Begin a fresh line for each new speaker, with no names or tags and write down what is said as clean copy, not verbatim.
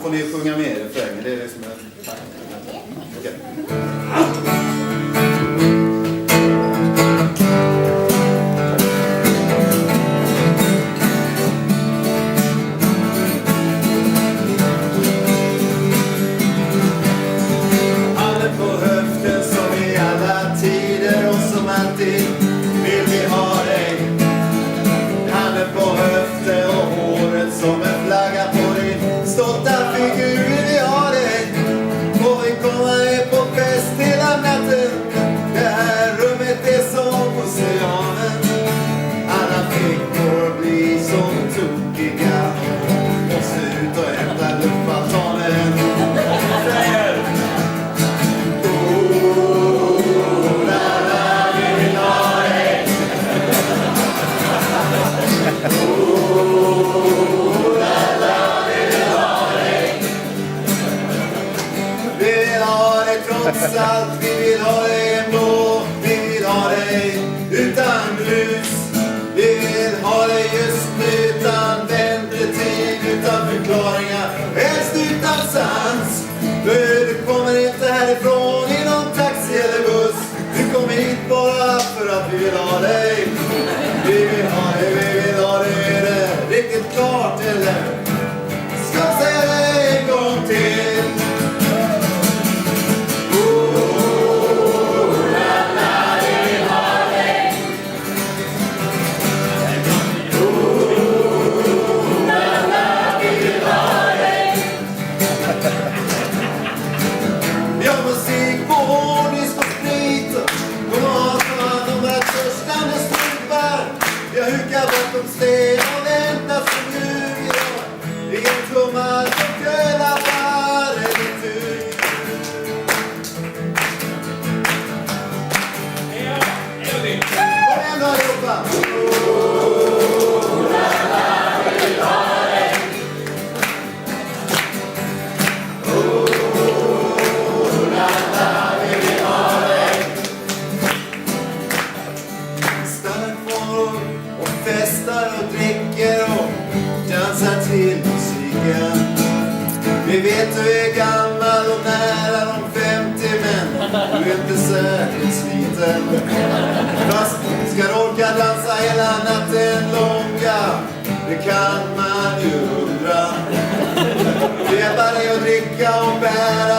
får ni sjunga med i refrängen. Det är det som är... Okej. Handen på höften som i alla tider och som alltid vill vi ha dig. Handen på höften och håret som en flagga på din stolta figur vill vi ha dig. Och vi kommer på fest hela natten. Det här rummet är som oceanen. Alla flickor blir som tokiga. Måste ut och hämta luftballonen. Trots allt, vi vill ha dig ändå. Vi vill ha dig utan grus. Vi vill ha dig just nu utan väntetid, utan förklaringar, helst utan sans. Du kommer inte härifrån i någon taxi eller buss. Du kommer hit bara för att vi vill ha dig. Vi vill ha dig, vi vill ha dig. Är det riktigt klart eller? Ska jag säga det en gång till? Bakom sten och väntar som nu vi har. Ingen tummar som kvällar varje tur. Kom igen då allihopa. Festar och dricker och dansar till musiken. Vi vet du är gammal och nära de 50, men du är inte särskilt sliten. Fast ska du orka dansa hela natten långa, det kan man ju undra. Hjälpa dig att dricka och bära